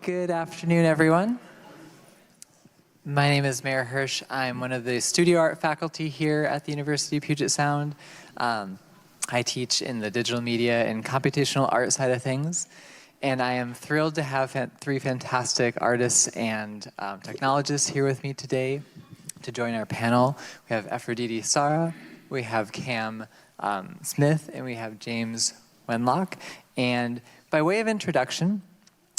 Good afternoon, everyone. My name is Mayor Hirsch. I'm one of the studio art faculty here at the University of Puget Sound. I teach in the digital media and computational art side of things. And I am thrilled to have three fantastic artists and technologists here with me today to join our panel. We have Aphrodite Sara, we have Cam Smith, and we have James Wenlock. And by way of introduction,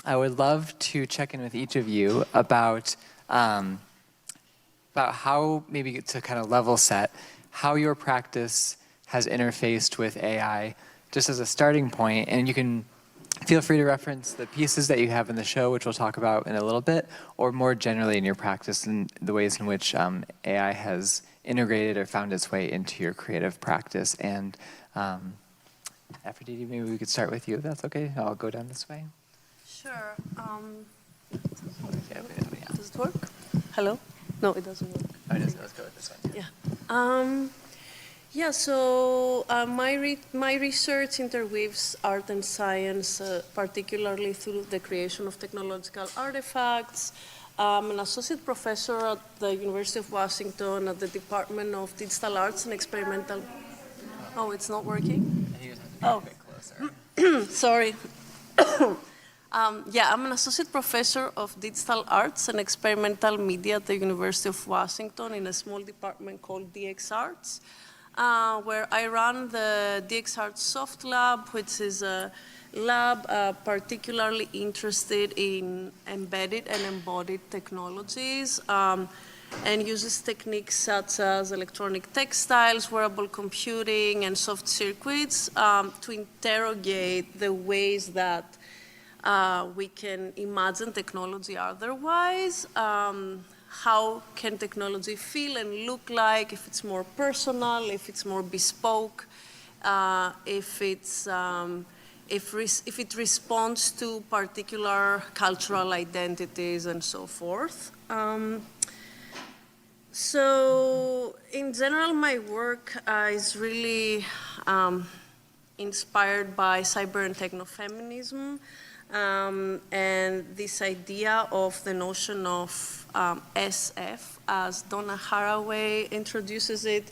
I would love to check in with each of you about how, maybe to kind of level set, how your practice has interfaced with AI, just as a starting point. And you can feel free to reference the pieces that you have in the show, which we'll talk about in a little bit, or more generally in your practice and the ways in which AI has integrated or found its way into your creative practice. And Aphrodite, maybe we could start with you, if that's okay. I'll go down this way. Sure. Does it work? Hello? No, it doesn't work. Oh, it doesn't. Let's go with this one. Yeah. So my research interweaves art and science, particularly through the creation of technological artifacts. I'm an associate professor at the University of Washington at the Department of Digital Arts and Experimental. Oh, it's not working? I think it has to be a bit closer. Sorry. Yeah, I'm an associate professor of digital arts and experimental media at the University of Washington in a small department called DX Arts, where I run the DX Arts Soft Lab, which is a lab particularly interested in embedded and embodied technologies, and uses techniques such as electronic textiles, wearable computing, and soft circuits to interrogate the ways that we can imagine technology otherwise. How can technology feel and look like, if it's more personal, if it's more bespoke, if it responds to particular cultural identities and so forth. So in general, my work is really inspired by cyber and technofeminism. And this idea of the notion of SF, as Donna Haraway introduces it,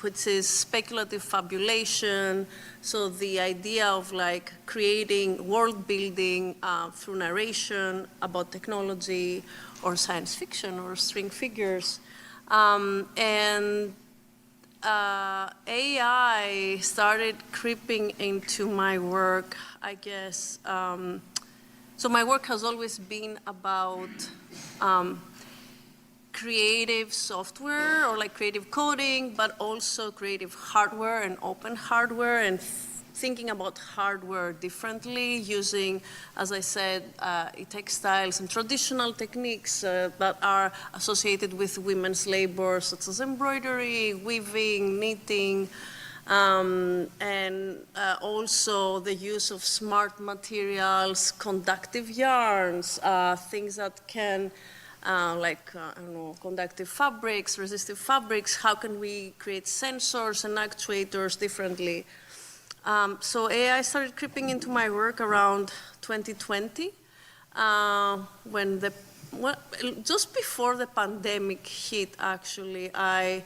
which is speculative fabulation. So the idea of like creating world building through narration about technology or science fiction or string figures. AI started creeping into my work, I guess. So my work has always been about creative software or like creative coding, but also creative hardware and open hardware and thinking about hardware differently using, as I said, textiles and traditional techniques that are associated with women's labor, such as embroidery, weaving, knitting, and also the use of smart materials, conductive yarns, things that can, I don't know, conductive fabrics, resistive fabrics. How can we create sensors and actuators differently? So AI started creeping into my work around 2020, when just before the pandemic hit, actually. I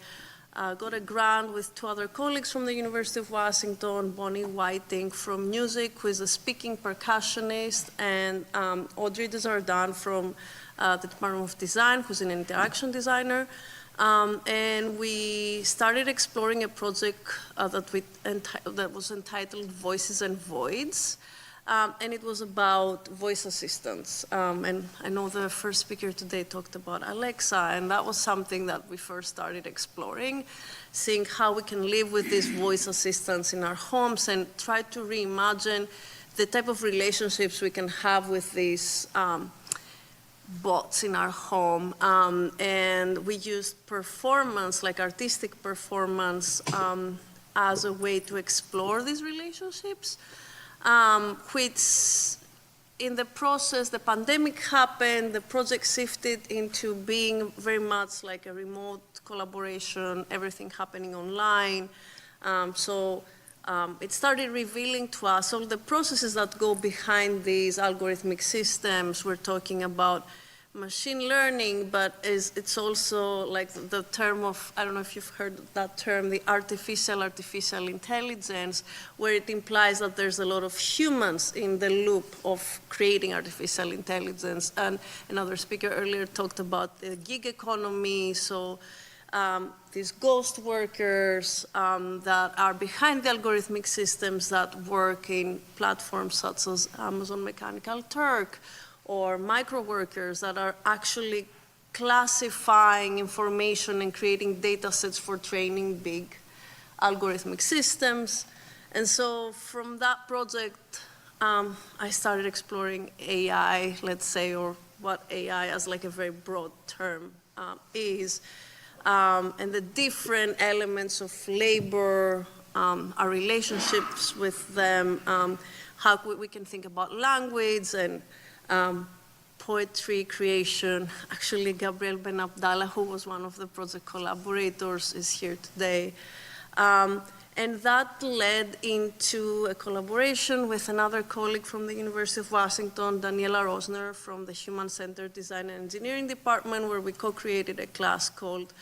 got a grant with two other colleagues from the University of Washington, Bonnie Whiting from music, who is a speaking percussionist, and Audrey Desjardins from the Department of Design, who's an interaction designer. And we started exploring a project that was entitled Voices and Voids. And it was about voice assistants. And I know the first speaker today talked about Alexa, and that was something that we first started exploring, seeing how we can live with these voice assistants in our homes and try to reimagine the type of relationships we can have with these bots in our home. And we used performance, like artistic performance, as a way to explore these relationships, which in the process, the pandemic happened, the project shifted into being very much like a remote collaboration, everything happening online. So it started revealing to us all the processes that go behind these algorithmic systems. We're talking about machine learning, but it's also like the term of, I don't know if you've heard that term, the artificial intelligence, where it implies that there's a lot of humans in the loop of creating artificial intelligence. And another speaker earlier talked about the gig economy, so these ghost workers that are behind the algorithmic systems that work in platforms such as Amazon Mechanical Turk, or micro workers that are actually classifying information and creating data sets for training big algorithmic systems. And so from that project, I started exploring AI, let's say, or what AI as like a very broad term is, and the different elements of labor, our relationships with them, how we can think about language and poetry creation. Actually, Gabriel Ben Abdallah, who was one of the project collaborators, is here today. And that led into a collaboration with another colleague from the University of Washington, Daniela Rosner, from the Human-Centered Design and Engineering Department, where we co-created a class called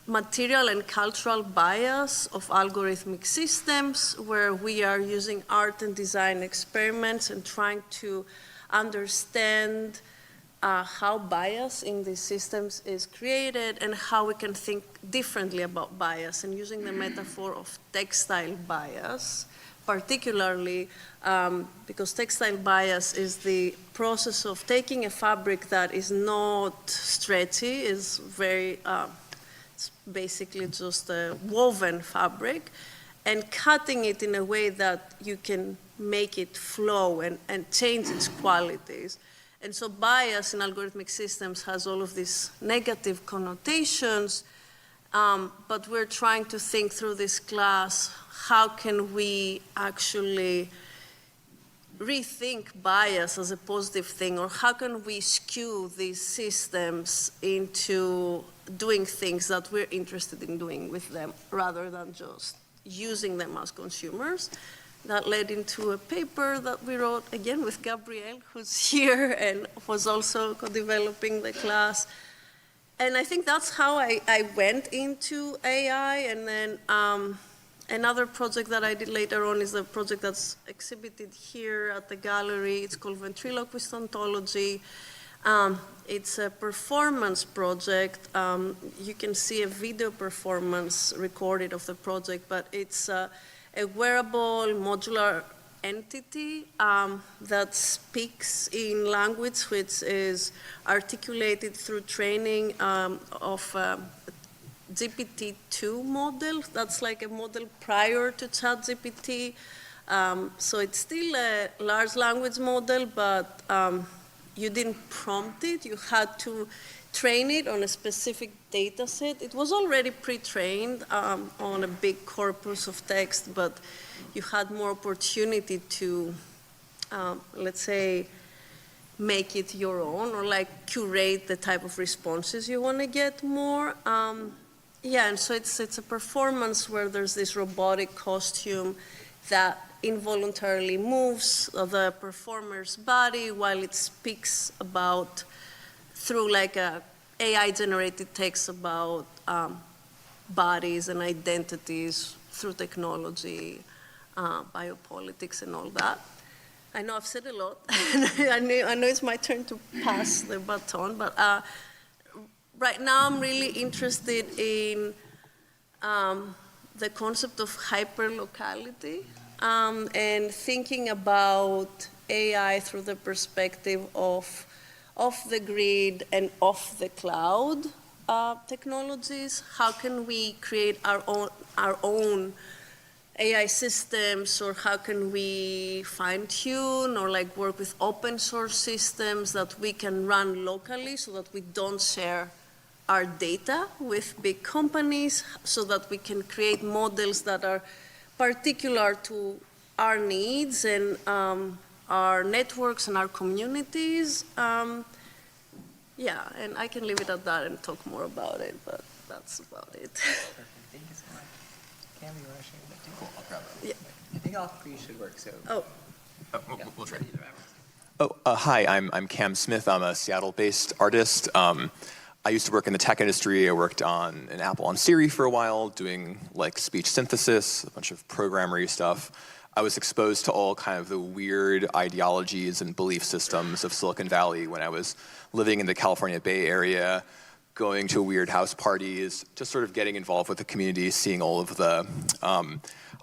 Material and Cultural Bias of Algorithmic Systems, where we are using art and design experiments and trying to understand how bias in these systems is created and how we can think differently about bias, and using the metaphor of textile bias, particularly because textile bias is the process of taking a fabric that is not stretchy, is very it's basically just a woven fabric, and cutting it in a way that you can make it flow and change its qualities. And so bias in algorithmic systems has all of these negative connotations, but we're trying to think through this class, how can we actually rethink bias as a positive thing, or how can we skew these systems into doing things that we're interested in doing with them rather than just using them as consumers. That led into a paper that we wrote, again, with Gabriel, who's here and was also co-developing the class. And I think that's how I went into AI. And then another project that I did later on is a project that's exhibited here at the gallery. It's called Ventriloquist Ontology. It's a performance project. You can see a video performance recorded of the project, but it's a wearable modular entity that speaks in language which is articulated through training of GPT-2 model. That's like a model prior to ChatGPT. So it's still a large language model, but you didn't prompt it. You had to train it on a specific data set. It was already pre-trained on a big corpus of text, but you had more opportunity to, let's say, make it your own, or like curate the type of responses you want to get more. Yeah, and so it's a performance where there's this robotic costume that involuntarily moves the performer's body while it speaks about, through like a AI-generated text about bodies and identities through technology, biopolitics and all that. I know I've said a lot. I know it's my turn to pass the baton, but right now I'm really interested in the concept of hyperlocality and thinking about AI through the perspective of off-the-grid and off-the-cloud technologies. How can we create our own AI systems, or how can we fine-tune or like work with open source systems that we can run locally so that we don't share our data with big companies, so that we can create models that are particular to our needs and our networks and our communities. Yeah, and I can leave it at that and talk more about it, but that's about it. Perfect. Thank you so much. Cam, you want to share that too? Cool, I'll grab it. Yeah. I think all three should work, so. Oh, We'll try. Either way. Hi, I'm Cam Smith. I'm a Seattle-based artist. I used to work in the tech industry. I worked on an Apple on Siri for a while, doing like speech synthesis, a bunch of programmery stuff. I was exposed to all kind of the weird ideologies and belief systems of Silicon Valley when I was living in the California Bay Area, going to weird house parties, just sort of getting involved with the community, seeing all of the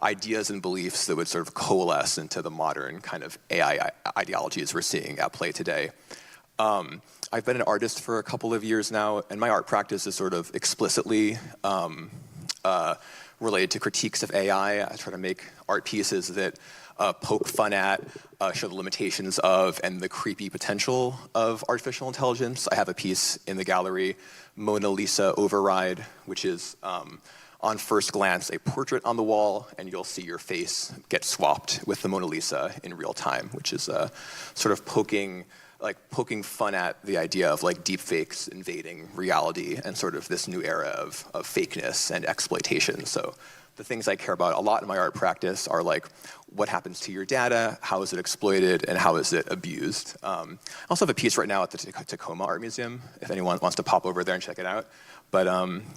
ideas and beliefs that would sort of coalesce into the modern kind of AI ideologies we're seeing at play today. I've been an artist for a couple of years now, and my art practice is sort of explicitly related to critiques of AI. I try to make art pieces that poke fun at, show the limitations of, and the creepy potential of artificial intelligence. I have a piece in the gallery, Mona Lisa Override, which is on first glance a portrait on the wall, and you'll see your face get swapped with the Mona Lisa in real time, which is sort of poking fun at the idea of like deepfakes invading reality and sort of this new era of fakeness and exploitation. So the things I care about a lot in my art practice are like what happens to your data, how is it exploited, and how is it abused. I also have a piece right now at the Tacoma Art Museum, if anyone wants to pop over there and check it out. But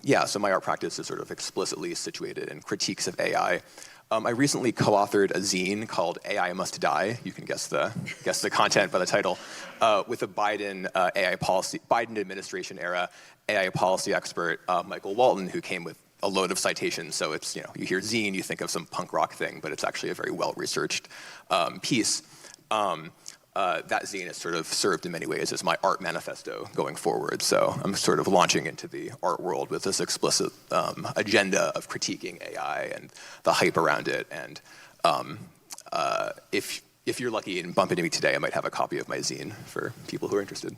yeah, so my art practice is sort of explicitly situated in critiques of AI. I recently co-authored a zine called AI Must Die. You can guess the content by the title, with a Biden administration era AI policy expert, Michael Walton, who came with a load of citations. So it's, you hear zine, you think of some punk rock thing, but it's actually a very well-researched piece. That zine has sort of served in many ways as my art manifesto going forward. So I'm sort of launching into the art world with this explicit agenda of critiquing AI and the hype around it. And if you're lucky and bump into me today, I might have a copy of my zine for people who are interested.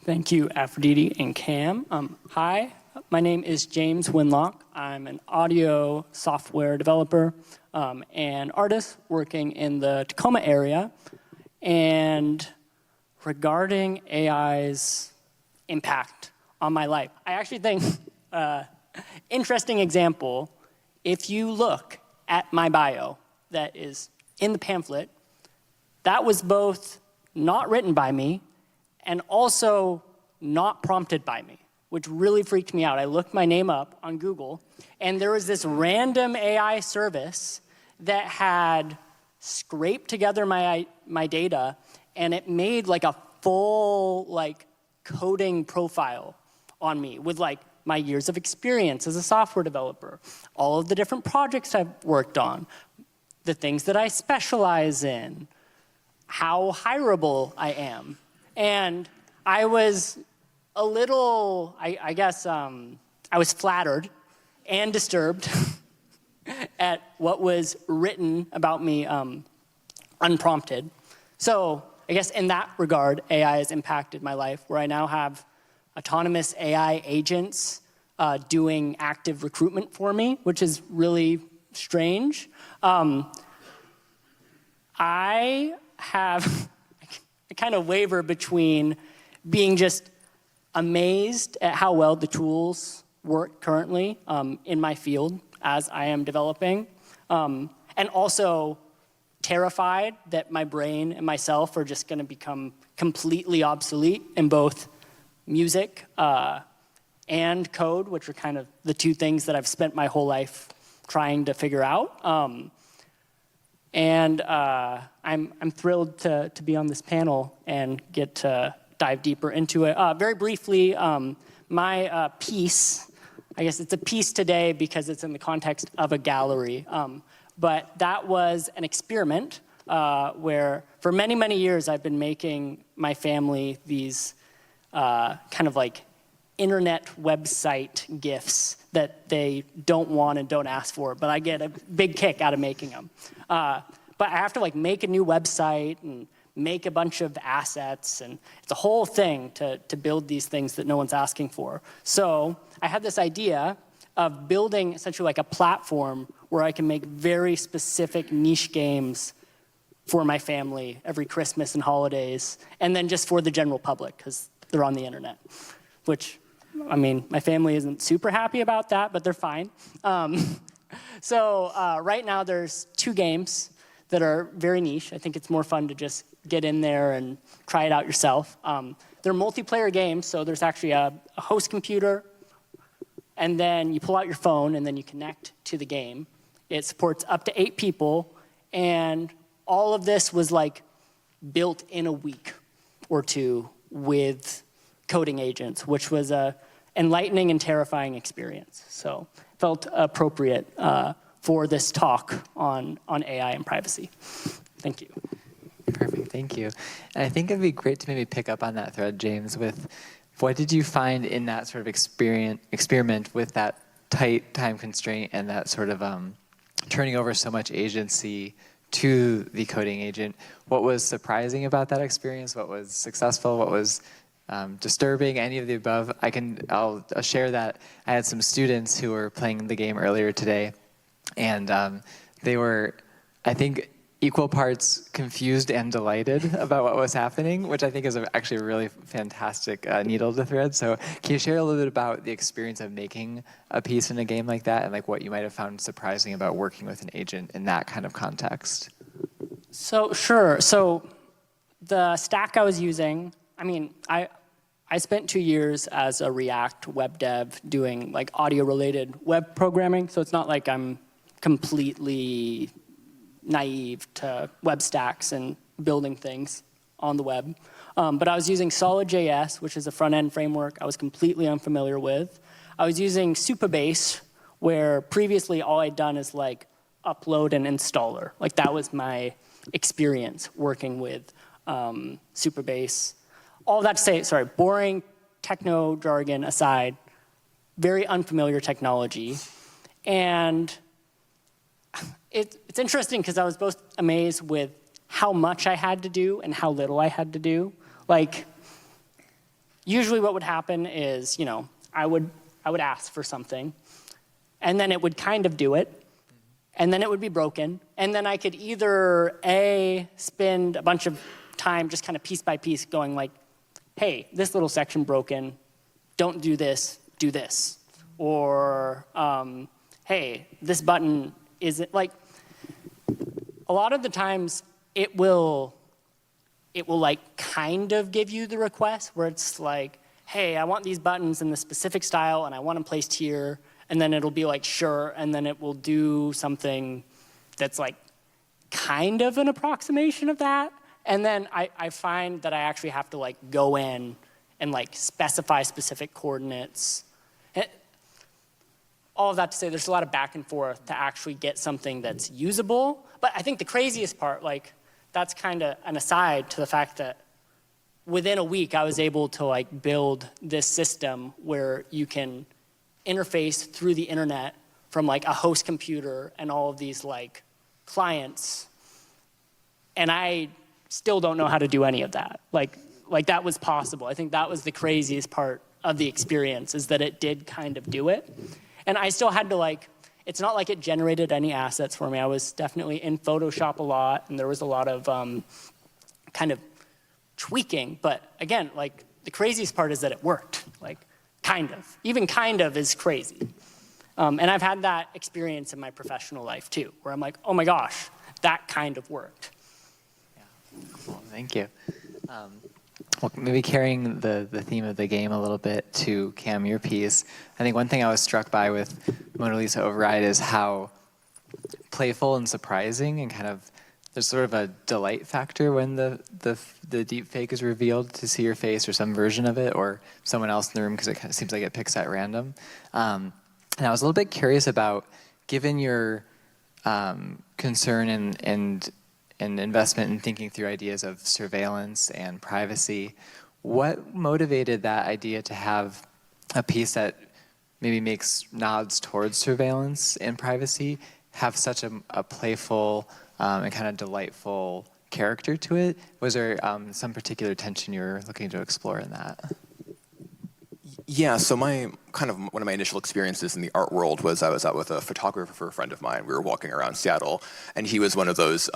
Thank you, Aphrodite and Cam. Hi, my name is James Winlock. I'm an audio software developer and artist working in the Tacoma area. And regarding AI's impact on my life, I actually think, interesting example, if you look at my bio that is in the pamphlet, that was both not written by me and also not prompted by me, which really freaked me out. I looked my name up on Google, and there was this random AI service that had scraped together my data, and it made like a full coding profile on me with my years of experience as a software developer, all of the different projects I've worked on, the things that I specialize in, how hireable I am. And I was a little, I guess, I was flattered and disturbed at what was written about me unprompted. So I guess in that regard, AI has impacted my life, where I now have autonomous AI agents doing active recruitment for me, which is really strange. I kind of waver between being just amazed at how well the tools work currently in my field as I am developing, and also terrified that my brain and myself are just going to become completely obsolete in both music and code, which are kind of the two things that I've spent my whole life trying to figure out. And I'm thrilled to be on this panel and get to dive deeper into it. Very briefly, my piece, I guess it's a piece today because it's in the context of a gallery, but that was an experiment where for many, many years I've been making my family these kind of internet website GIFs that they don't want and don't ask for, but I get a big kick out of making them. But I have to make a new website and make a bunch of assets, and it's a whole thing to build these things that no one's asking for. So I had this idea of building essentially a platform where I can make very specific niche games for my family every Christmas and holidays, and then just for the general public, because they're on the internet. which, I mean, my family isn't super happy about that, but they're fine. So right now there's 2 games that are very niche. I think it's more fun to just get in there and try it out yourself. They're multiplayer games, so there's actually a host computer, and then you pull out your phone, and then you connect to the game. It supports up to 8 people, and all of this was like built in a week or 2 with coding agents, which was a enlightening and terrifying experience. So felt appropriate for this talk on AI and privacy. Thank you. Perfect, thank you. And I think it'd be great to maybe pick up on that thread, James, with what did you find in that sort of experiment with that tight time constraint and that sort of turning over so much agency to the coding agent? What was surprising about that experience? What was successful? What was disturbing? Any of the above? I'll share that I had some students who were playing the game earlier today, and they were, I think, equal parts confused and delighted about what was happening, which I think is actually a really fantastic needle to thread. So can you share a little bit about the experience of making a piece in a game like that, and like what you might have found surprising about working with an agent in that kind of context? So sure. So the stack I was using, I mean, I spent 2 years as a React web dev doing like audio-related web programming. So it's not like I'm completely naive to web stacks and building things on the web. But I was using Solid.js, which is a front-end framework I was completely unfamiliar with. I was using Supabase, where previously all I'd done is like upload an installer. Like that was my experience working with Supabase. All that to say, sorry, boring techno jargon aside, very unfamiliar technology. And it's interesting because I was both amazed with how much I had to do and how little I had to do. Like, usually what would happen is, you know, I would ask for something, and then it would kind of do it, and then it would be broken, and then I could either spend a bunch of time just kind of piece by piece going like, hey, this little section broken, don't do this, do this. Or, hey, this button isn't, like, a lot of the times it will like kind of give you the request where it's like, hey, I want these buttons in the specific style and I want them placed here, and then it'll be like, sure, and then it will do something that's like kind of an approximation of that. And then I find that I actually have to like go in and like specify specific coordinates. All of that to say there's a lot of back and forth to actually get something that's usable. But I think the craziest part, like that's kind of an aside to the fact that within a week I was able to like build this system where you can interface through the internet from like a host computer and all of these like clients. And I still don't know how to do any of that. Like that was possible. I think that was the craziest part of the experience, is that it did kind of do it. And I still had to like, it's not like it generated any assets for me. I was definitely in Photoshop a lot, and there was a lot of kind of tweaking. But again, like the craziest part is that it worked, like kind of. Even kind of is crazy. And I've had that experience in my professional life too, where I'm like, oh my gosh, that kind of worked. Cool, thank you. Well, maybe carrying the theme of the game a little bit to Cam, your piece, I think one thing I was struck by with Mona Lisa Override is how playful and surprising, and kind of there's sort of a delight factor when the deep fake is revealed, to see your face or some version of it or someone else in the room, because it kind of seems like it picks at random. And I was a little bit curious about, given your concern and investment in thinking through ideas of surveillance and privacy, what motivated that idea to have a piece that maybe makes nods towards surveillance and privacy have such a playful and kind of delightful character to it? Was there some particular tension you were looking to explore in that? Yeah, so one of my initial experiences in the art world was I was out with a photographer friend of mine. We were walking around Seattle, and he was one of those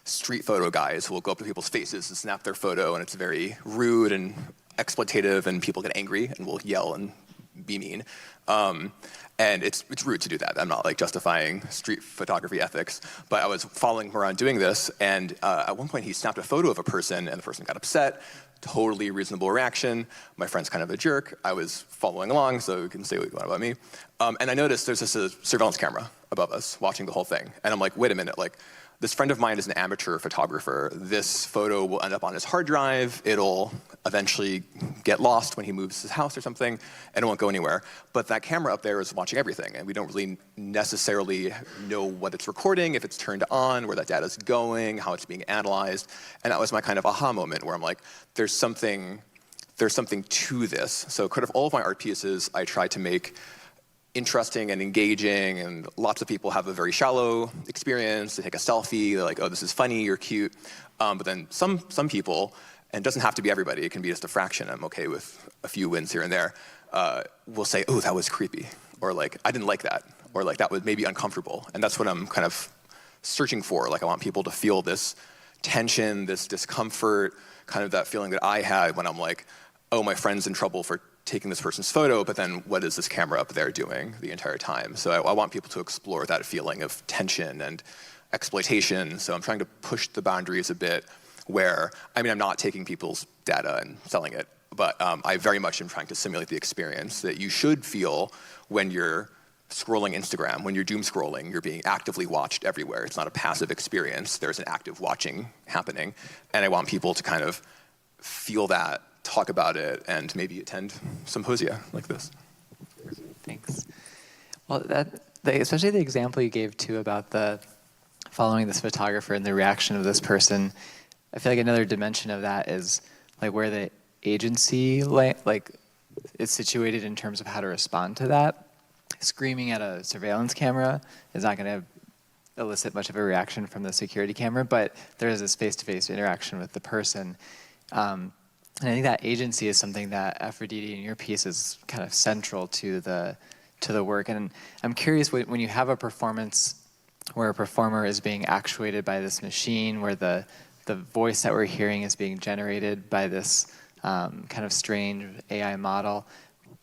street photo guys who will go up to people's faces and snap their photo, and it's very rude, and exploitative and people get angry and will yell and be mean. And it's rude to do that. I'm not like justifying street photography ethics, but I was following him around doing this, and at one point he snapped a photo of a person, and the person got upset. Totally reasonable reaction. My friend's kind of a jerk. I was following along, so you can say what you want about me. And I noticed there's this surveillance camera above us watching the whole thing. And I'm like, wait a minute, like, this friend of mine is an amateur photographer. This photo will end up on his hard drive. It'll eventually get lost when he moves his house or something, and it won't go anywhere. But that camera up there is watching everything, and we don't really necessarily know what it's recording, if it's turned on, where that data is going, how it's being analyzed. And that was my kind of aha moment, where I'm like, there's something to this. So kind of all of my art pieces, I try to make interesting and engaging, and lots of people have a very shallow experience. They take a selfie, they're like, oh, this is funny, you're cute. But then some people, and it doesn't have to be everybody, it can be just a fraction, I'm okay with a few wins here and there, will say, oh, that was creepy, or like, I didn't like that, or like, that was maybe uncomfortable. And that's what I'm kind of searching for. Like, I want people to feel this tension, this discomfort, kind of that feeling that I had when I'm like, oh, my friend's in trouble for taking this person's photo, but then what is this camera up there doing the entire time? So I want people to explore that feeling of tension and exploitation. So I'm trying to push the boundaries a bit where, I mean, I'm not taking people's data and selling it, but I very much am trying to simulate the experience that you should feel when you're scrolling Instagram. When you're doom scrolling, you're being actively watched everywhere. It's not a passive experience. There's an active watching happening. And I want people to kind of feel that, talk about it, and maybe attend symposia like this. Thanks. Well, especially the example you gave too about the following this photographer and the reaction of this person, I feel like another dimension of that is like where the agency like is situated in terms of how to respond to that. Screaming at a surveillance camera is not going to elicit much of a reaction from the security camera, but there is this face-to-face interaction with the person. And I think that agency is something that Aphrodite in your piece is kind of central to the work. And I'm curious, when you have a performance where a performer is being actuated by this machine, where the voice that we're hearing is being generated by this kind of strange AI model,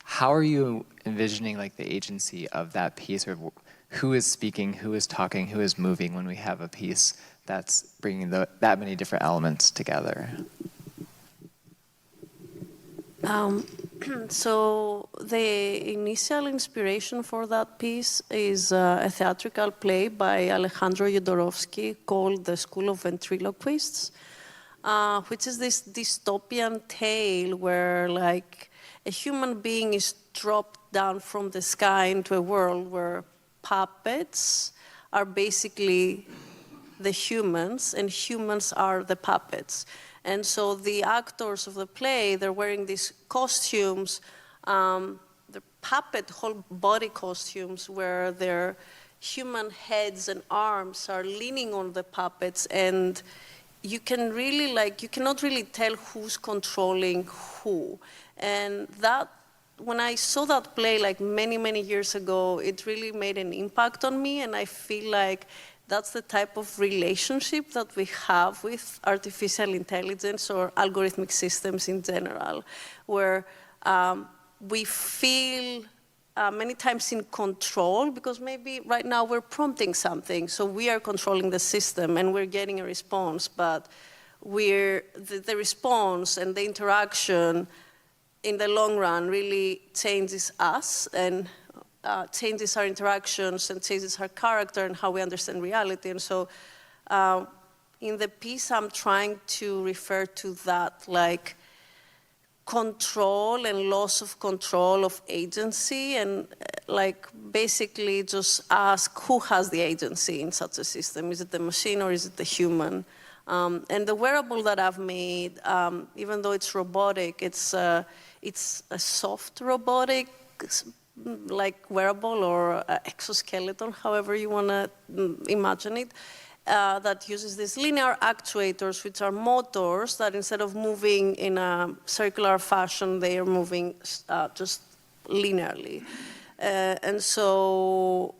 how are you envisioning like the agency of that piece, or who is speaking, who is talking, who is moving when we have a piece that's bringing that many different elements together? So the initial inspiration for that piece is a theatrical play by Alejandro Jodorowsky called The School of Ventriloquists, which is this dystopian tale where like a human being is dropped down from the sky into a world where puppets are basically the humans and humans are the puppets. And so the actors of the play, they're wearing these costumes, the puppet whole body costumes where their human heads and arms are leaning on the puppets, and you can really you cannot really tell who's controlling who. And that, when I saw that play like many, many years ago, it really made an impact on me, and I feel like that's the type of relationship that we have with artificial intelligence or algorithmic systems in general, where we feel many times in control, because maybe right now we're prompting something, so we are controlling the system and we're getting a response, but the response and the interaction in the long run really changes us and changes our interactions and changes our character and how we understand reality. And so in the piece, I'm trying to refer to that like control and loss of control of agency, and like basically just ask who has the agency in such a system. Is it the machine or is it the human? And the wearable that I've made, even though it's robotic, it's a soft robotic like wearable or exoskeleton, however you want to imagine it, that uses these linear actuators, which are motors that instead of moving in a circular fashion, they are moving just linearly. And so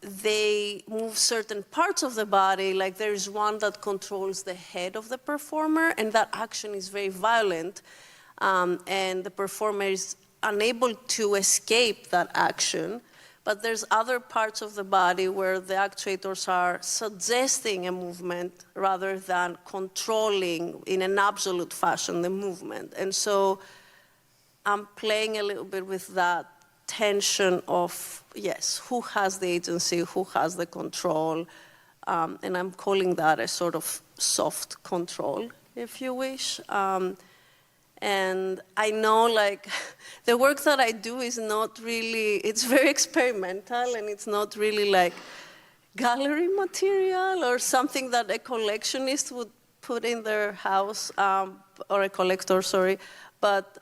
they move certain parts of the body, like there's one that controls the head of the performer, and that action is very violent, and the performer is unable to escape that action. But there's other parts of the body where the actuators are suggesting a movement rather than controlling in an absolute fashion the movement. And so I'm playing a little bit with that tension of, yes, who has the agency, who has the control, and I'm calling that a sort of soft control, if you wish. And I know, like, the work that I do is not really, it's very experimental, and it's not really like gallery material or something that a collectionist would put in their house, or a collector, sorry. But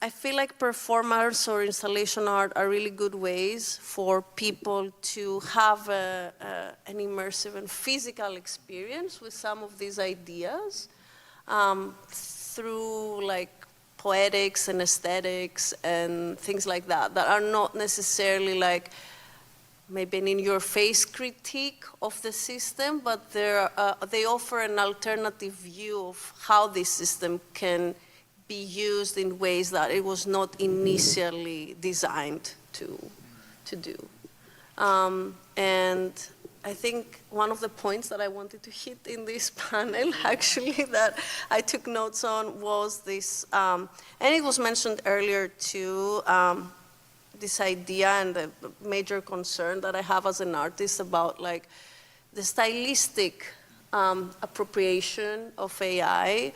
I feel like performance or installation art are really good ways for people to have an immersive and physical experience with some of these ideas through like poetics and aesthetics and things like that, that are not necessarily like maybe an in-your-face critique of the system, but they offer an alternative view of how this system can be used in ways that it was not initially designed to do. And I think one of the points that I wanted to hit in this panel, actually, that I took notes on was this, and it was mentioned earlier too, this idea and the major concern that I have as an artist about like the stylistic appropriation of AI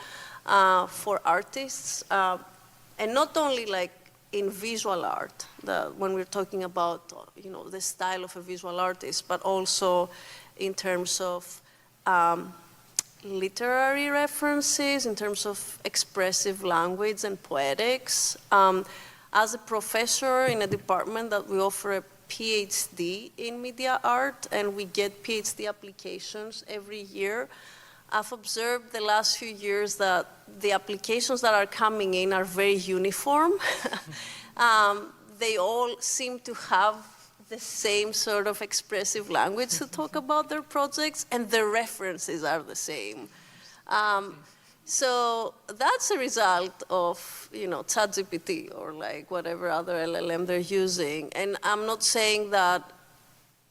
for artists, and not only like in visual art, when we're talking about the style of a visual artist, but also in terms of literary references, in terms of expressive language and poetics. As a professor in a department that we offer a PhD in media art, and we get PhD applications every year, I've observed the last few years that the applications that are coming in are very uniform. They all seem to have the same sort of expressive language to talk about their projects, and the references are the same. So that's a result of, ChatGPT or like whatever other LLM they're using. And I'm not saying that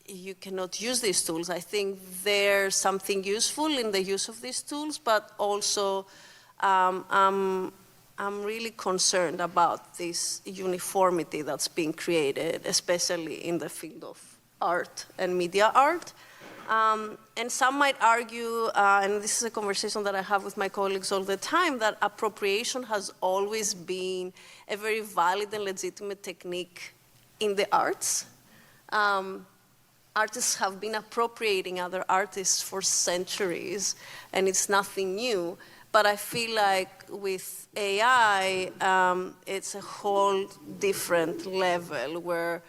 you cannot use these tools. I think there's something useful in the use of these tools, but also I'm really concerned about this uniformity that's being created, especially in the field of art and media art. And some might argue, and this is a conversation that I have with my colleagues all the time, that appropriation has always been a very valid and legitimate technique in the arts. Artists have been appropriating other artists for centuries, and it's nothing new. But I feel like with AI, it's a whole different level where,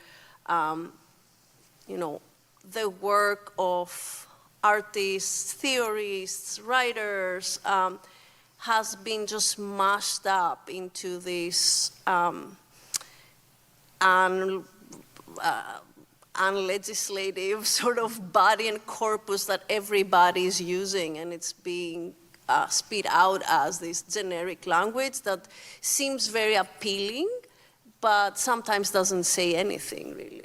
the work of artists, theorists, writers has been just mashed up into this unlegislative sort of body and corpus that everybody is using, and it's being spit out as this generic language that seems very appealing, but sometimes doesn't say anything really.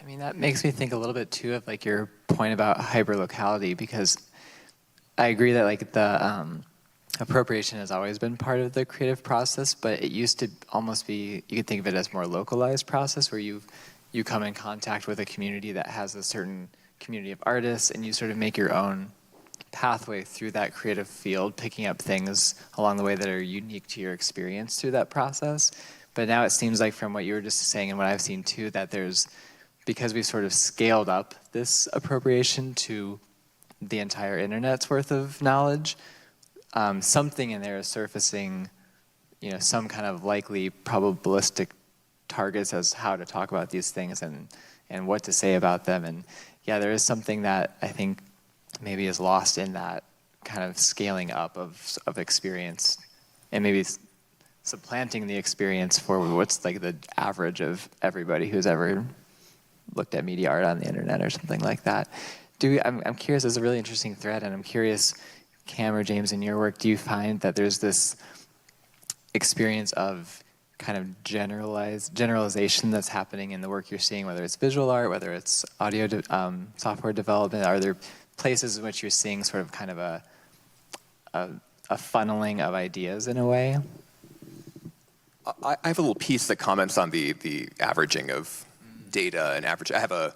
I mean, that makes me think a little bit too of like your point about hyperlocality, because I agree that like the appropriation has always been part of the creative process, but it used to almost be, you could think of it as more localized process where you come in contact with a community that has a certain community of artists, and you sort of make your own pathway through that creative field, picking up things along the way that are unique to your experience through that process. But now it seems like from what you were just saying and what I've seen too, that there's, because we've sort of scaled up this appropriation to the entire internet's worth of knowledge, something in there is surfacing, some kind of likely probabilistic targets as how to talk about these things and what to say about them. And yeah, there is something that I think maybe is lost in that kind of scaling up of experience, and maybe supplanting the experience for what's like the average of everybody who's ever looked at media art on the internet or something like that. I'm curious, it's a really interesting thread, and I'm curious, Cam or James, in your work, do you find that there's this experience of kind of generalization that's happening in the work you're seeing, whether it's visual art, whether it's audio software development? Are there places in which you're seeing sort of kind of a funneling of ideas in a way? I have a little piece that comments on the averaging of data and average. I have a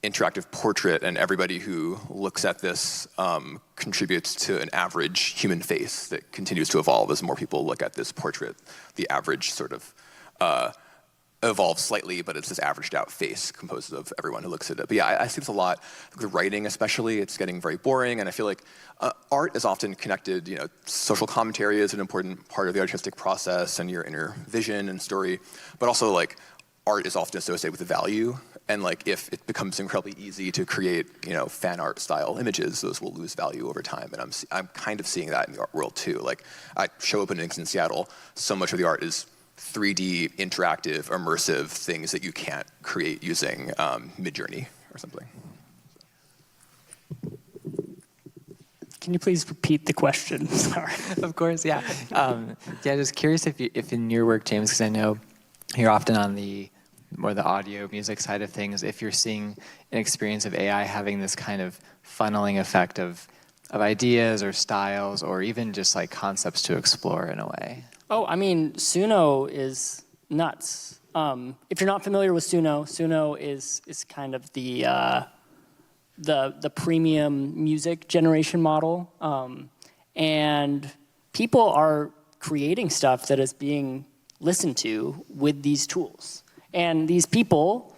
interactive portrait, and everybody who looks at this contributes to an average human face that continues to evolve as more people look at this portrait. The average sort of evolves slightly, but it's this averaged out face composed of everyone who looks at it. But yeah, I see this a lot. The writing especially, it's getting very boring, and I feel like art is often connected, social commentary is an important part of the artistic process and your inner vision and story, but also like art is often associated with the value, and like if it becomes incredibly easy to create, fan art style images, those will lose value over time. And I'm kind of seeing that in the art world too. Like at show openings in Seattle, so much of the art is 3D, interactive, immersive things that you can't create using Midjourney or something. Can you please repeat the question? Sorry. Of course, yeah. Just curious if in your work, James, because I know you're often on the audio music side of things, if you're seeing an experience of AI having this kind of funneling effect of ideas or styles or even just like concepts to explore in a way. Oh, I mean, Suno is nuts. If you're not familiar with Suno is kind of the premium music generation model, and people are creating stuff that is being listened to with these tools. And these people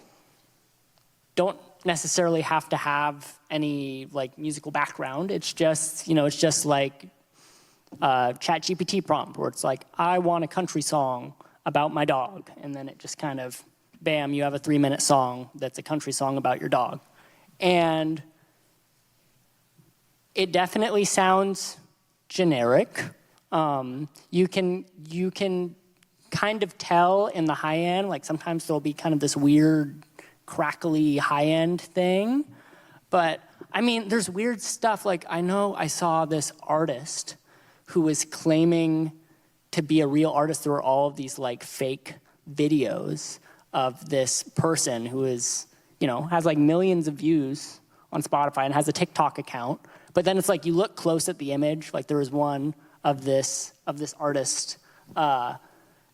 don't necessarily have to have any like musical background. It's just, it's just like a ChatGPT prompt where it's like, I want a country song about my dog. And then it just kind of, bam, you have a 3-minute song that's a country song about your dog. And it definitely sounds generic. You can kind of tell in the high end, like sometimes there'll be kind of this weird, crackly high end thing. But I mean, there's weird stuff. Like I know I saw this artist who was claiming to be a real artist. There were all of these like fake videos of this person who is, has like millions of views on Spotify and has a TikTok account. But then it's like you look close at the image. Like there was one of this artist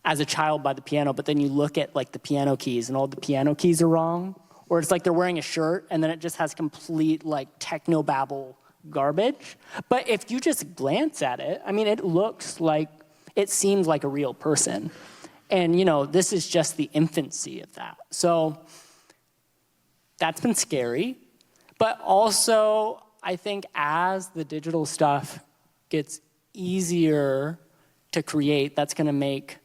as a child by the piano, but then you look at like the piano keys and all the piano keys are wrong. Or it's like they're wearing a shirt and then it just has complete like technobabble garbage. But if you just glance at it, I mean, it seems like a real person. And this is just the infancy of that. So that's been scary. But also, I think as the digital stuff gets easier to create, that's gonna make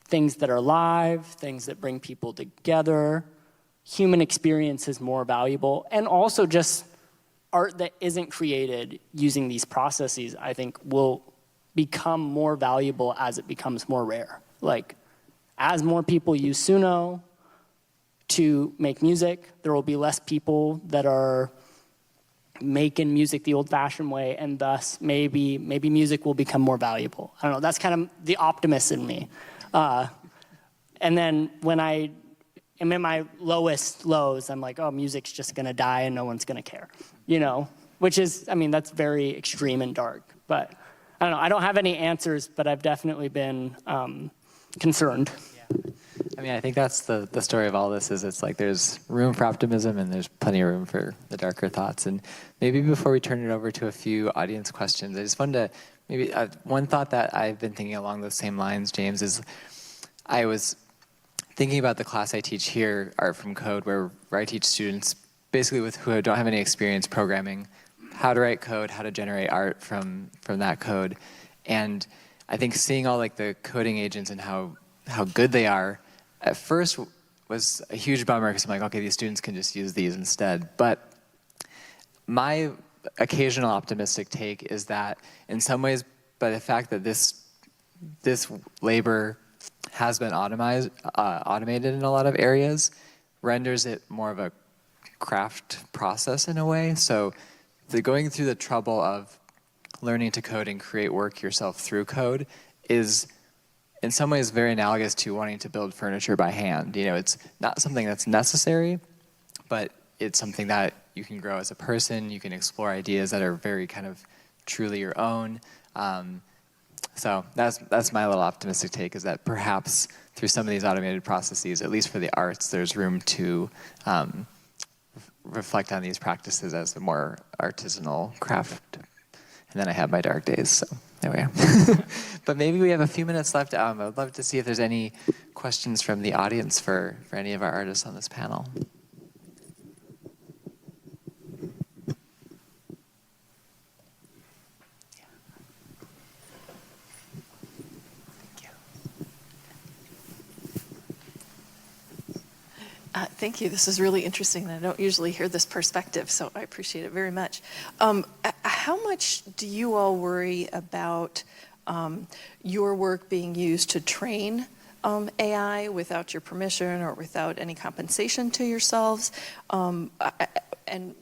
things that are live, things that bring people together, human experience is more valuable, and also just art that isn't created using these processes, I think will become more valuable as it becomes more rare. Like, as more people use Suno to make music, there will be less people that are making music the old-fashioned way, and thus maybe music will become more valuable. I don't know, that's kind of the optimist in me. And then when I am in my lowest lows, I'm like, oh, music's just gonna die and no one's gonna care, which is, I mean, that's very extreme and dark. But I don't know, I don't have any answers, but I've definitely been concerned. Yeah. I mean, I think that's the story of all this is it's like there's room for optimism and there's plenty of room for the darker thoughts. And maybe before we turn it over to a few audience questions, I just wanted to maybe one thought that I've been thinking along those same lines, James, is I was thinking about the class I teach here, Art from Code, where I teach students basically who don't have any experience programming, how to write code, how to generate art from that code. And I think seeing all like the coding agents and how good they are, at first was a huge bummer because I'm like, okay, these students can just use these instead. But my occasional optimistic take is that in some ways, by the fact that this this labor has been automated in a lot of areas, renders it more of a craft process in a way. So going through the trouble of learning to code and create work yourself through code is in some ways very analogous to wanting to build furniture by hand. You know, it's not something that's necessary, but it's something that you can grow as a person. You can explore ideas that are very kind of truly your own. So that's my little optimistic take, is that perhaps through some of these automated processes, at least for the arts, there's room to reflect on these practices as a more artisanal craft. And then I have my dark days, so there we are. But maybe we have a few minutes left. I'd love to see if there's any questions from the audience for any of our artists on this panel. Thank you. This is really interesting, and I don't usually hear this perspective, so I appreciate it very much. How much do you all worry about your work being used to train AI without your permission or without any compensation to yourselves? And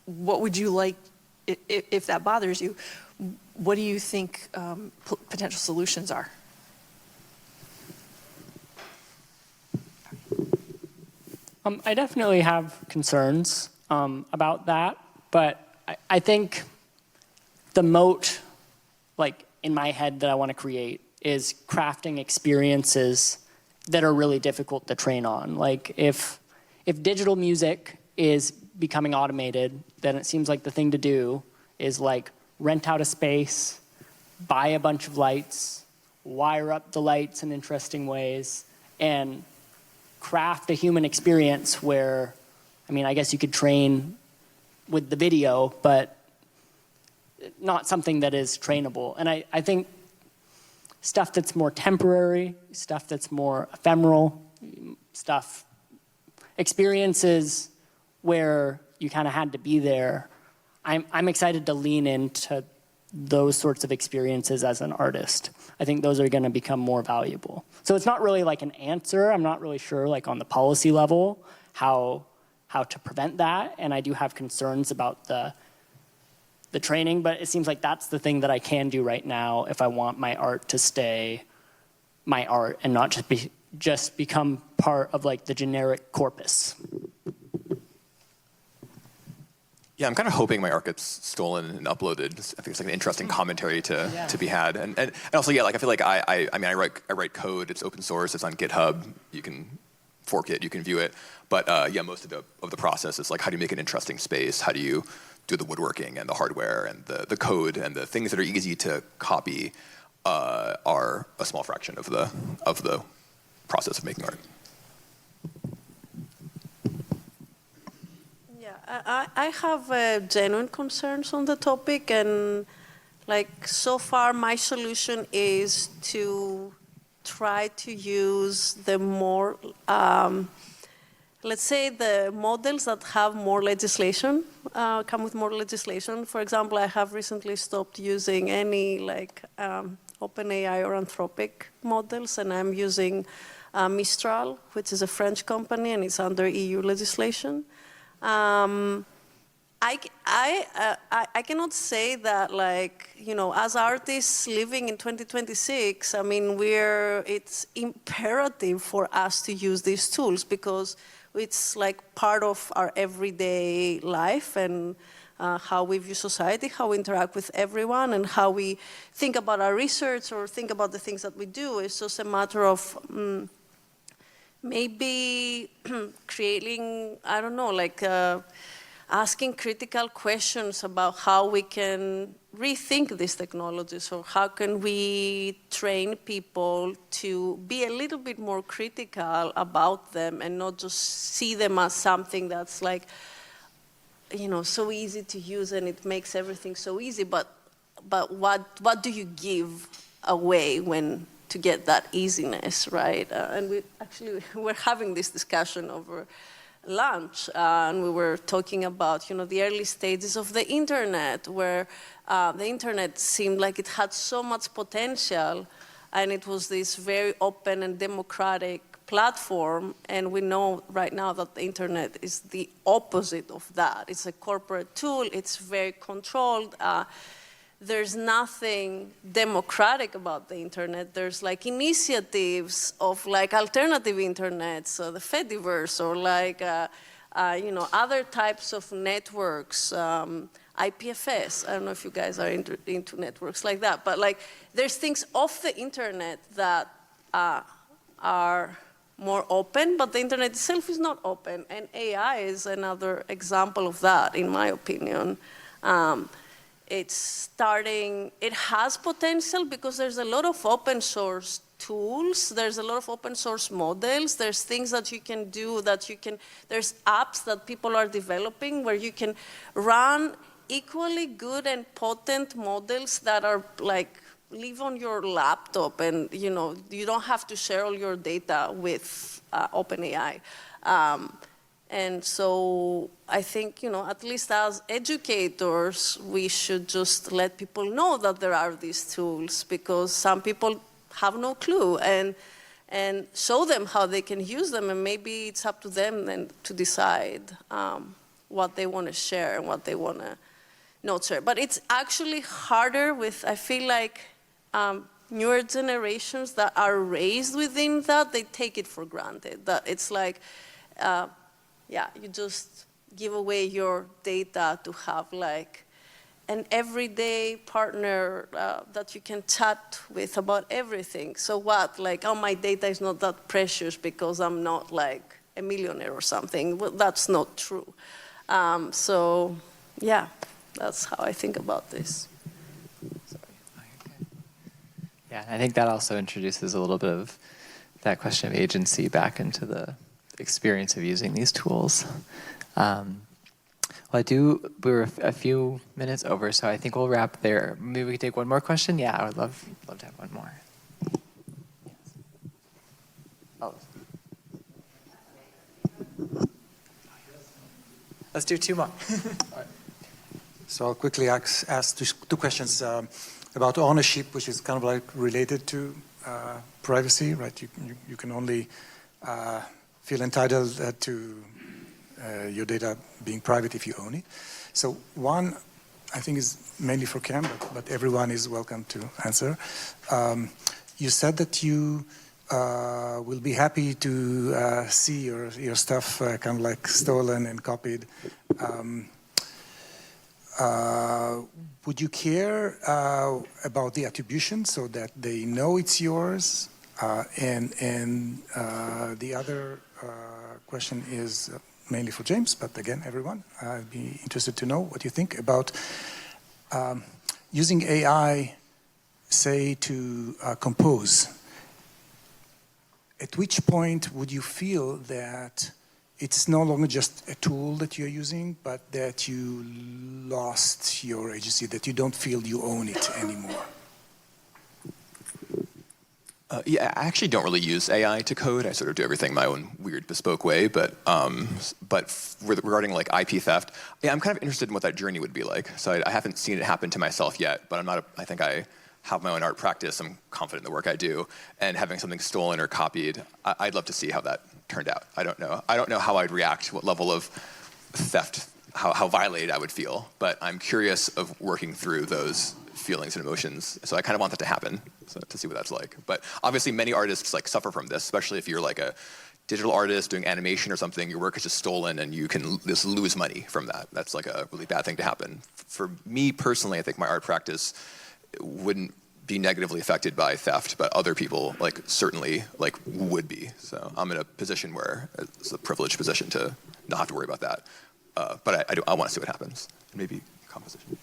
what would you like, if that bothers you, what do you think potential solutions are? I definitely have concerns about that, but I think the moat, like in my head, that I want to create is crafting experiences that are really difficult to train on. Like if digital music is becoming automated, then it seems like the thing to do is like rent out a space, buy a bunch of lights, wire up the lights in interesting ways, and craft a human experience where, I mean, I guess you could train with the video, but not something that is trainable. And I think stuff that's more temporary, stuff that's more ephemeral, experiences where you kind of had to be there, I'm excited to lean into those sorts of experiences as an artist. I think those are going to become more valuable. So it's not really like an answer. I'm not really sure, like on the policy level, how to prevent that. And I do have concerns about the training, but it seems like that's the thing that I can do right now if I want my art to stay my art and not just become part of like the generic corpus. Yeah, I'm kind of hoping my art gets stolen and uploaded. I think it's like an interesting commentary to be had, and also yeah, like I feel like I mean I write code. It's open source. It's on GitHub. You can fork it. You can view it. But yeah, most of the process is like how do you make an interesting space? How do you do the woodworking and the hardware and the code and the things that are easy to copy are a small fraction of the process of making art. I have genuine concerns on the topic, and like so far my solution is to try to use the more, let's say the models that have more legislation, come with more legislation. For example, I have recently stopped using any like OpenAI or Anthropic models, and I'm using Mistral, which is a French company, and it's under EU legislation. I cannot say that, like, you know, as artists living in 2026, I mean, it's imperative for us to use these tools because it's like part of our everyday life and how we view society, how we interact with everyone, and how we think about our research or think about the things that we do. It's just a matter of maybe creating, I don't know, like asking critical questions about how we can rethink these technologies, or how can we train people to be a little bit more critical about them and not just see them as something that's like, you know, so easy to use and it makes everything so easy, but what do you give away when to get that easiness, right? And we're having this discussion over lunch, and we were talking about, you know, the early stages of the internet, where the internet seemed like it had so much potential, and it was this very open and democratic platform, and we know right now that the internet is the opposite of that. It's a corporate tool, it's very controlled. There's nothing democratic about the internet. There's like initiatives of like alternative internets, the Fediverse, or like other types of networks, IPFS. I don't know if you guys are into networks like that, but like there's things off the internet that are more open, but the internet itself is not open, and AI is another example of that, in my opinion. It has potential because there's a lot of open source tools, there's a lot of open source models, there's things that you can do, there's apps that people are developing where you can run equally good and potent models that are like, live on your laptop, and you don't have to share all your data with OpenAI. And so I think, at least as educators, we should just let people know that there are these tools, because some people have no clue, and show them how they can use them, and maybe it's up to them then to decide what they want to share and what they want to not share. But it's actually harder with, I feel like, newer generations that are raised within that, they take it for granted. That it's like, you just give away your data to have like an everyday partner that you can chat with about everything. So what? Like, oh, my data is not that precious because I'm not like a millionaire or something. Well, that's not true. So yeah, that's how I think about this. Yeah, I think that also introduces a little bit of that question of agency back into the experience of using these tools. We're a few minutes over, so I think we'll wrap there. Maybe we could take one more question? Yeah, I would love to have one more. Yes. Oh. Let's do two more. So I'll quickly ask two questions about ownership, which is kind of like related to privacy, right? You can only feel entitled to your data being private if you own it. So one, I think, is mainly for Cam, but everyone is welcome to answer. You said that you will be happy to see your stuff kind of like stolen and copied. Would you care about the attribution so that they know it's yours? And the other question is mainly for James, but again, everyone. I'd be interested to know what you think about using AI, say, to compose. At which point would you feel that it's no longer just a tool that you're using, but that you lost your agency, that you don't feel you own it anymore? Yeah, I actually don't really use AI to code. I sort of do everything my own weird, bespoke way. But regarding like IP theft, yeah, I'm kind of interested in what that journey would be like. So I haven't seen it happen to myself yet, but I think I have my own art practice. I'm confident in the work I do, and having something stolen or copied, I'd love to see how that turned out. I don't know how I'd react, what level of theft, how violated I would feel. But I'm curious of working through those feelings and emotions. So I kind of want that to happen, to see what that's like. But obviously many artists like suffer from this, especially if you're like a digital artist doing animation or something, your work is just stolen and you can just lose money from that. That's like a really bad thing to happen. For me personally, I think my art practice wouldn't be negatively affected by theft, but other people like certainly like would be. So I'm in a position where it's a privileged position to not have to worry about that. But I want to see what happens. Maybe composition.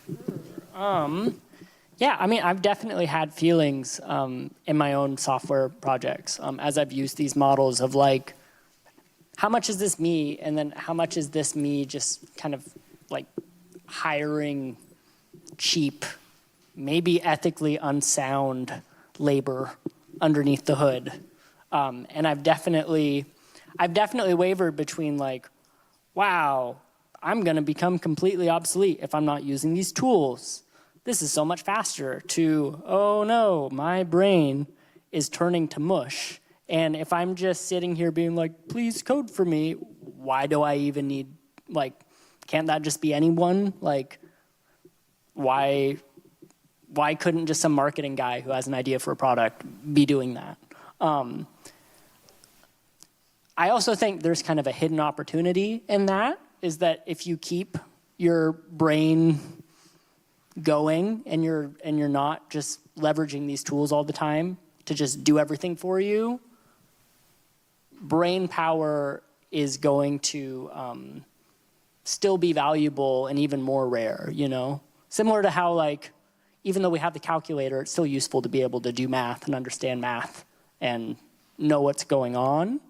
Yeah, I mean, I've definitely had feelings in my own software projects as I've used these models of like, how much is this me? And then how much is this me just kind of like hiring cheap, maybe ethically unsound labor underneath the hood? And I've definitely wavered between like, wow, I'm gonna become completely obsolete if I'm not using these tools. This is so much faster, to, oh no, my brain is turning to mush. And if I'm just sitting here being like, please code for me, why do I even need, like, can't that just be anyone? Like, why couldn't just some marketing guy who has an idea for a product be doing that? I also think there's kind of a hidden opportunity in that, is that if you keep your brain going and you're not just leveraging these tools all the time to just do everything for you, brain power is going to still be valuable and even more rare, you know? Similar to how, like, even though we have the calculator, it's still useful to be able to do math and understand math and know what's going on.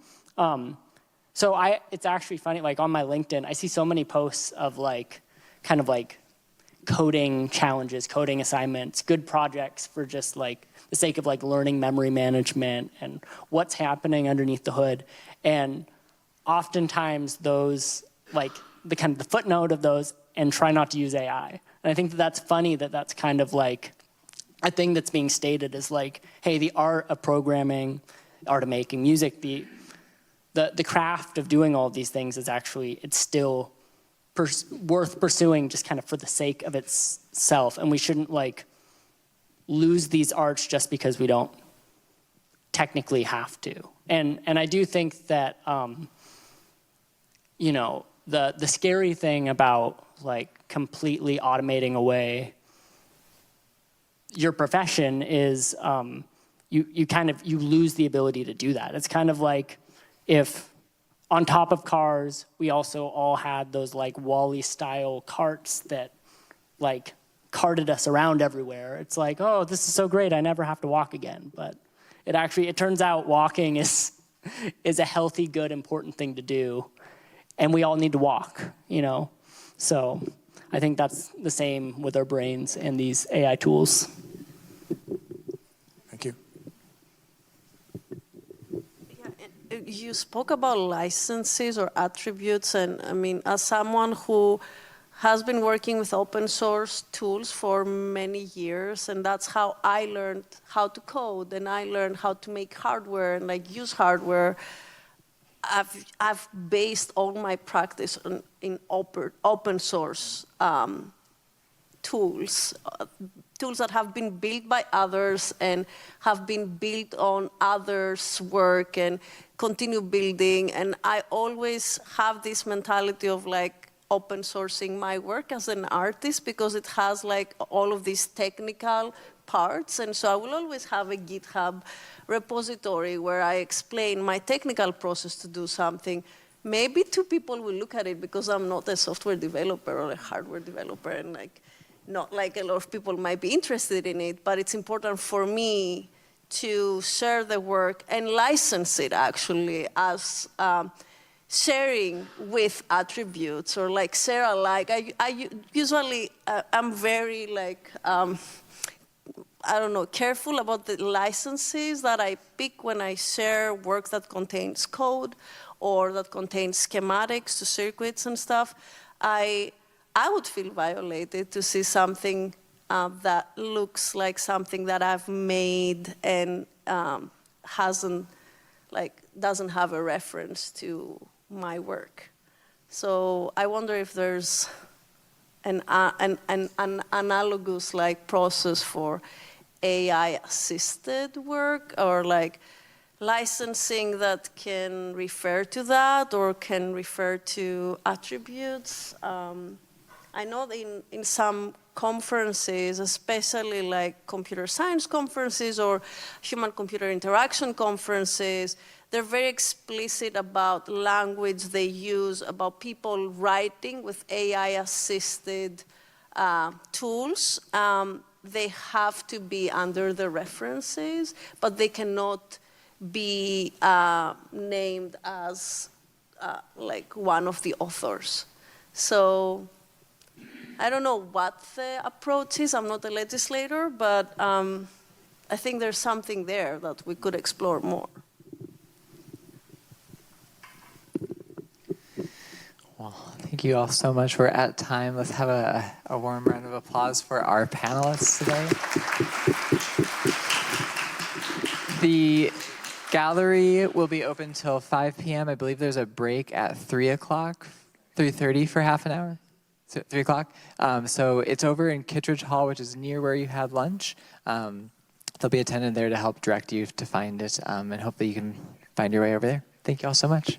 So it's actually funny, like on my LinkedIn, I see so many posts of like, kind of like coding challenges, coding assignments, good projects for just like the sake of like learning memory management and what's happening underneath the hood. And oftentimes those, like the kind of the footnote of those, and try not to use AI. And I think that that's funny that that's kind of like a thing that's being stated as like, hey, the art of programming, art of making music, the craft of doing all of these things is actually, it's still worth pursuing just kind of for the sake of itself. And we shouldn't like lose these arts just because we don't technically have to. And I do think that, you know, the scary thing about like completely automating away your profession is you lose the ability to do that. It's kind of like if on top of cars, we also all had those like Wall-E style carts that like carted us around everywhere. It's like, oh, this is so great, I never have to walk again. But it turns out walking is a healthy, good, important thing to do. And we all need to walk, you know? So I think that's the same with our brains and these AI tools. Thank you. Yeah, you spoke about licenses or attributes, and I mean, as someone who has been working with open source tools for many years, and that's how I learned how to code, and I learned how to make hardware and like use hardware. I've based all my practice in open source tools, tools that have been built by others and have been built on others' work and continue building. And I always have this mentality of like open sourcing my work as an artist because it has like all of these technical parts. And so I will always have a GitHub repository where I explain my technical process to do something. Maybe two people will look at it because I'm not a software developer or a hardware developer, and like not like a lot of people might be interested in it, but it's important for me to share the work and license it actually as sharing with attributes or like share alike. I usually, I'm very like, I don't know, careful about the licenses that I pick when I share work that contains code or that contains schematics to circuits and stuff. I would feel violated to see something that looks like something that I've made and doesn't have a reference to my work. So I wonder if there's an analogous like process for AI-assisted work or like licensing that can refer to that or can refer to attributes. I know that in some conferences, especially like computer science conferences or human-computer interaction conferences, they're very explicit about language they use, about people writing with AI-assisted tools. They have to be under the references, but they cannot be named as like one of the authors. So I don't know what the approach is. I'm not a legislator, but I think there's something there that we could explore more. Well, thank you all so much. We're at time. Let's have a warm round of applause for our panelists today. The gallery will be open till 5 p.m. I believe there's a break at 3 o'clock, 3:30 for half an hour. So 3 o'clock. So it's over in Kittredge Hall, which is near where you had lunch. There'll be a attendant there to help direct you to find it, and hopefully you can find your way over there. Thank you all so much.